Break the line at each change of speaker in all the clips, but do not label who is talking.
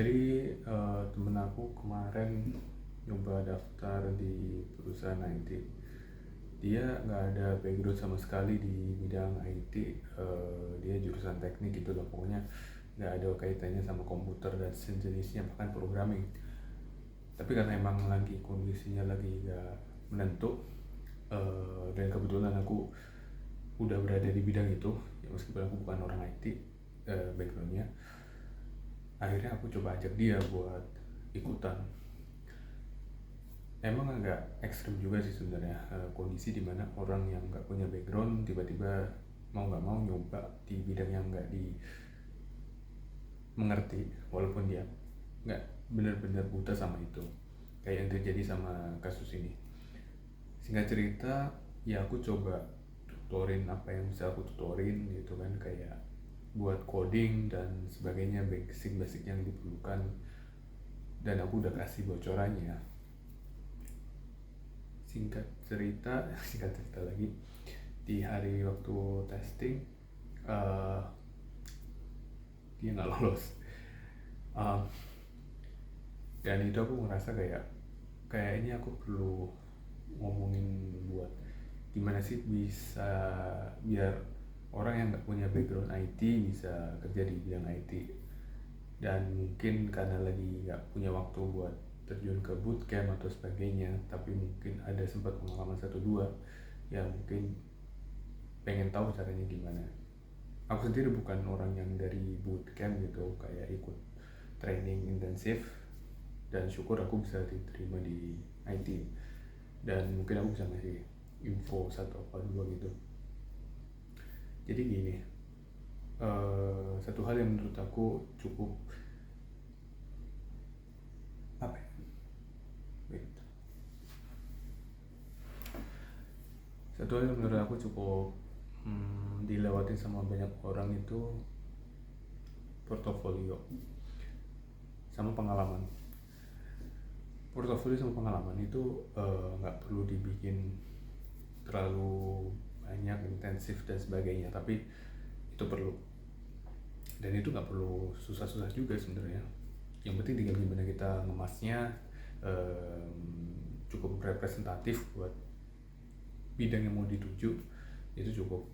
Jadi temen aku kemarin nyoba daftar di perusahaan IT. Dia nggak ada background sama sekali di bidang IT. Dia jurusan teknik gitu loh, pokoknya nggak ada kaitannya sama komputer dan sejenisnya, bahkan programming. Tapi karena emang lagi kondisinya lagi nggak menentu, dan kebetulan aku udah berada di bidang itu, ya meskipun aku bukan orang IT backgroundnya, akhirnya aku coba ajak dia buat ikutan. Emang agak ekstrim juga sih sebenarnya, kondisi dimana orang yang nggak punya background tiba-tiba mau nggak mau nyoba di bidang yang nggak dimengerti, walaupun dia nggak benar-benar buta sama itu, kayak yang terjadi sama kasus ini. Singkat cerita, ya aku coba tutorin apa yang bisa aku tutorin gitu kan, kayak buat coding dan sebagainya, basic-basic yang diperlukan, dan aku udah kasih bocorannya. Singkat cerita singkat cerita lagi, di hari waktu testing, uh, dia nggak lolos. Um, dan itu aku ngerasa kayaknya aku perlu ngomongin buat gimana sih bisa biar orang yang nggak punya background IT bisa kerja di bidang IT. Dan mungkin karena lagi nggak punya waktu buat terjun ke bootcamp atau sebagainya, tapi mungkin ada sempat pengalaman satu dua, ya mungkin pengen tahu caranya gimana. Aku sendiri bukan orang yang dari bootcamp gitu, kayak ikut training intensif, dan syukur aku bisa diterima di IT, dan mungkin aku bisa ngasih info satu apa dua gitu. Jadi gini, satu hal yang menurut aku cukup apa ya, wait. Satu hal yang menurut aku cukup dilewatin sama banyak orang itu portofolio sama pengalaman. Portofolio sama pengalaman itu nggak perlu dibikin terlalu banyak, intensif dan sebagainya, tapi itu perlu. Dan itu nggak perlu susah-susah juga sebenarnya. Yang penting tinggal gimana kita ngemasnya cukup representatif buat bidang yang mau dituju, itu cukup.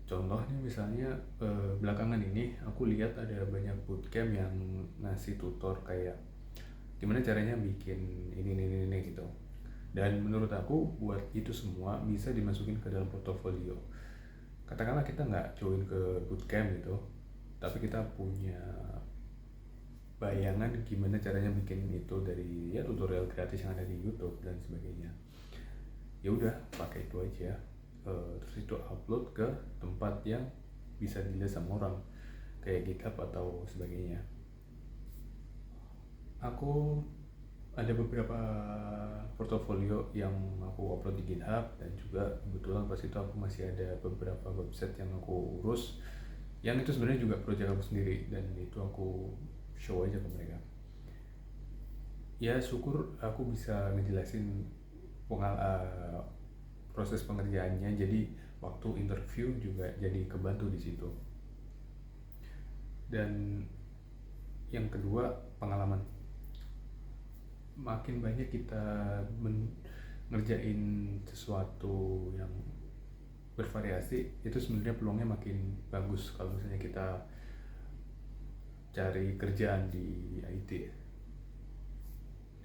Contohnya misalnya belakangan ini aku lihat ada banyak bootcamp yang ngasih tutor kayak gimana caranya bikin ini gitu. Dan menurut aku buat itu semua bisa dimasukin ke dalam portofolio. Katakanlah kita nggak join ke bootcamp gitu, tapi kita punya bayangan gimana caranya bikin itu dari ya tutorial gratis yang ada di YouTube dan sebagainya. Ya udah pakai itu aja, terus itu upload ke tempat yang bisa dilihat sama orang kayak GitHub atau sebagainya. Aku ada beberapa portofolio yang aku upload di GitHub, dan juga kebetulan pas itu aku masih ada beberapa website yang aku urus, yang itu sebenarnya juga proyek aku sendiri, dan itu aku show aja ke mereka. Ya syukur aku bisa ngejelasin proses pengerjaannya, jadi waktu interview juga jadi kebantu di situ. Dan yang kedua, pengalaman. Makin banyak kita ngerjain sesuatu yang bervariasi, itu sebenarnya peluangnya makin bagus kalau misalnya kita cari kerjaan di IT.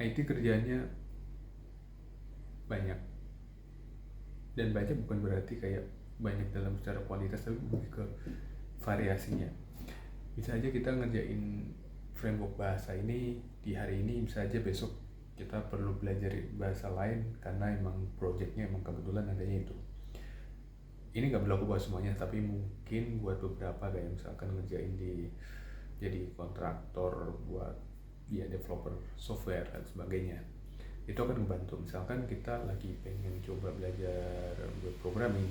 IT kerjaannya banyak, dan banyak bukan berarti kayak banyak dalam secara kualitas, tapi lebih ke variasinya. Bisa aja kita ngerjain framework bahasa ini di hari ini, bisa aja besok kita perlu belajar bahasa lain karena emang projectnya emang kebetulan adanya itu. Ini nggak berlaku buat semuanya, tapi mungkin buat beberapa, kayak misalkan ngerjain jadi kontraktor buat ya developer software dan sebagainya, itu akan membantu. Misalkan kita lagi pengen coba belajar web programming,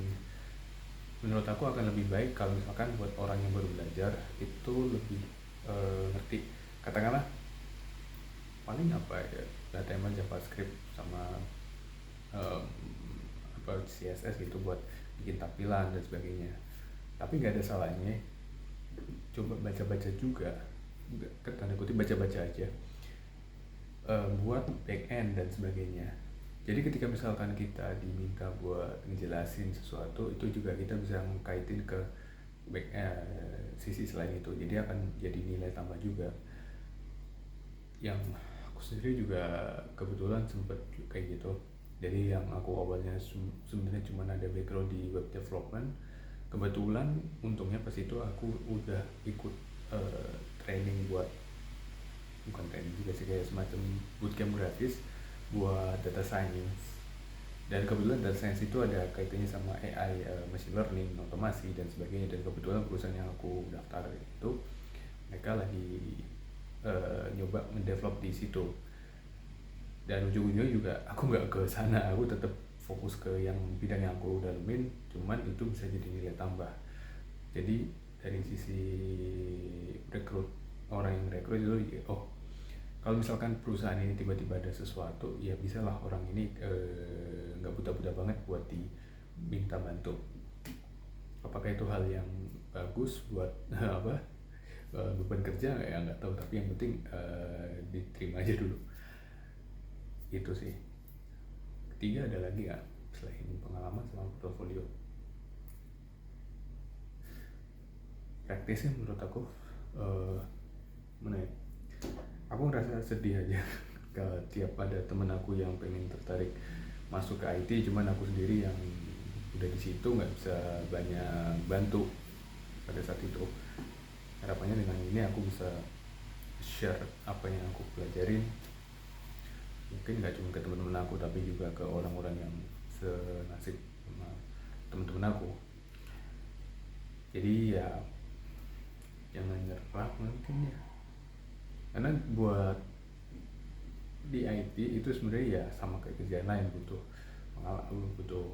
menurut aku akan lebih baik kalau misalkan buat orang yang baru belajar itu lebih ngerti, katakanlah paling apa ya, HTML, JavaScript sama CSS gitu buat bikin tampilan dan sebagainya. Tapi nggak ada salahnya coba baca-baca juga tanda kutip baca-baca aja, buat back end dan sebagainya. Jadi ketika misalkan kita diminta buat ngejelasin sesuatu, itu juga kita bisa mengkaitin ke sisi selain itu, jadi akan jadi nilai tambah juga. Yang aku sendiri juga kebetulan sempet kayak gitu. Jadi yang aku awalnya sebenarnya cuma ada background di web development, kebetulan untungnya pas itu aku udah ikut training buat, bukan training juga sih, kayak semacam bootcamp gratis buat data science. Dan kebetulan data science itu ada kaitannya sama AI, machine learning, otomasi dan sebagainya. Dan kebetulan perusahaan yang aku daftar itu mereka lagi nyoba mendevelop di situ. Dan ujung-ujungnya juga aku nggak ke sana, aku tetap fokus ke yang bidang yang aku dalamin, cuman itu bisa jadi nilai tambah. Jadi dari sisi rekrut, orang yang rekrut itu, oh kalau misalkan perusahaan ini tiba-tiba ada sesuatu, ya bisa lah orang ini nggak buta-buta banget buat diminta bantu. Apakah itu hal yang bagus buat beban kerja, ya nggak tahu, tapi yang penting diterima aja dulu. Itu sih. Ketiga ada lagi nggak selain pengalaman sama portfolio? Praktisnya menurut aku mana ya? Aku ngerasa sedih aja tiap ada temen aku yang pengen tertarik masuk ke IT, cuman aku sendiri yang udah di situ nggak bisa banyak bantu pada saat itu. Harapannya dengan ini aku bisa share apa yang aku pelajarin, mungkin nggak cuma ke teman-teman aku tapi juga ke orang-orang yang senasib sama teman-teman aku. Jadi ya jangan nyerah mungkin ya, karena buat di IT itu sebenarnya ya sama kayak kerjaan lain, butuh pengalaman, butuh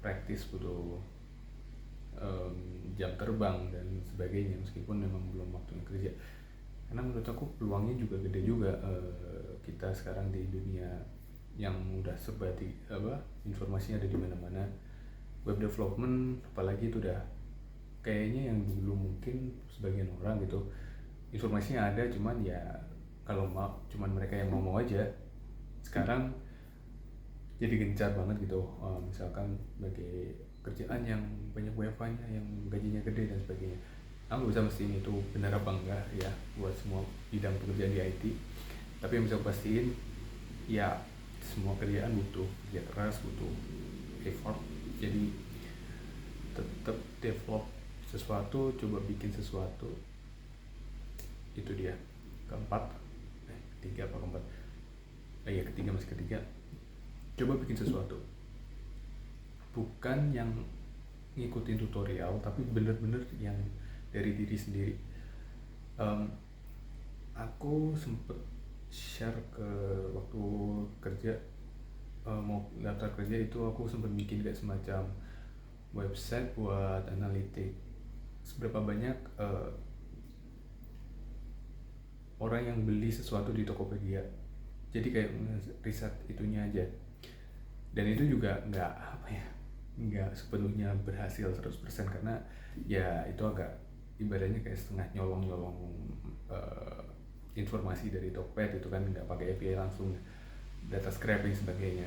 praktis, butuh jam terbang dan sebagainya, meskipun memang belum waktunya kerja. Karena menurut aku peluangnya juga gede juga, kita sekarang di dunia yang udah serba informasinya ada di mana-mana. Web development apalagi itu udah kayaknya yang dulu mungkin sebagian orang gitu informasinya ada, cuman ya kalau mau cuman mereka yang mau aja. Sekarang jadi gencar banget gitu, misalkan sebagai kerjaan yang banyak WFH-nya, yang gajinya gede dan sebagainya. Aku bisa pastiin itu benar apa enggak ya buat semua bidang pekerjaan di IT, tapi yang bisa pastiin ya semua kerjaan butuh kerja keras, butuh effort. Jadi tetap develop sesuatu, coba bikin sesuatu. Itu dia. Ketiga apa keempat? Ketiga, masih ketiga. Coba bikin sesuatu, bukan yang ngikutin tutorial, tapi bener-bener yang dari diri sendiri. Aku sempet share ke waktu kerja, mau daftar kerja itu aku sempet bikin kayak semacam website buat analitik seberapa banyak orang yang beli sesuatu di Tokopedia. Jadi kayak riset itunya aja. Dan itu juga nggak sepenuhnya berhasil 100%, karena ya itu agak ibaratnya kayak setengah nyolong informasi dari Tokped, itu kan nggak pakai API langsung, data scraping sebagainya.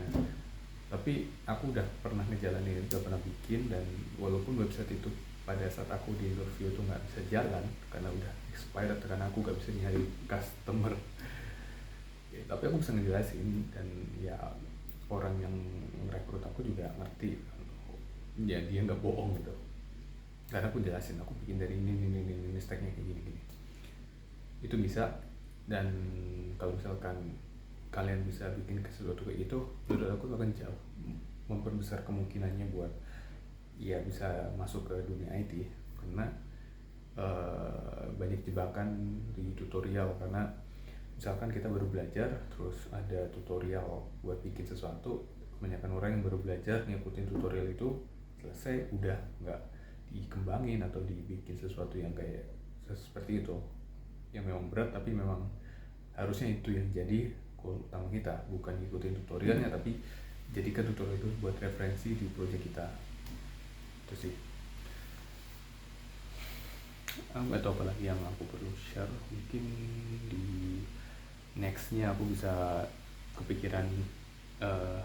Tapi aku udah pernah ngejalanin, udah pernah bikin, dan walaupun website itu pada saat aku di interview itu nggak bisa jalan karena udah expired, karena aku nggak bisa nyari customer ya, tapi aku bisa ngejelasin, dan ya orang yang merekrut aku juga ngerti ya, dia nggak bohong gitu, karena aku jelasin aku bikin dari ini stacknya kayak gini. Itu bisa. Dan kalau misalkan kalian bisa bikin sesuatu kayak gitu, menurut aku akan jauh memperbesar kemungkinannya buat ya bisa masuk ke dunia IT. Karena banyak jebakan di tutorial, karena misalkan kita baru belajar terus ada tutorial buat bikin sesuatu, kebanyakan orang yang baru belajar ngikutin tutorial itu, selesai udah nggak dikembangin atau dibikin sesuatu yang kayak seperti itu, yang memang berat, tapi memang harusnya itu yang jadi goal utama kita, bukan ngikutin tutorialnya, tapi jadikan tutorial itu buat referensi di project kita. Itu sih. Aku nggak tahu apa lagi yang aku perlu share. Mungkin di nextnya aku bisa kepikiran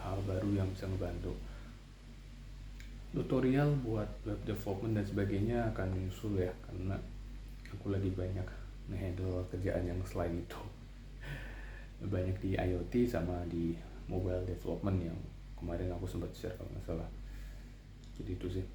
hal baru yang bisa ngebantu. Tutorial buat web development dan sebagainya akan menyusul ya, karena aku lagi banyak ngehandle kerjaan yang selain itu. Banyak di IoT sama di mobile development yang kemarin aku sempat share kalau nggak salah. Jadi itu sih.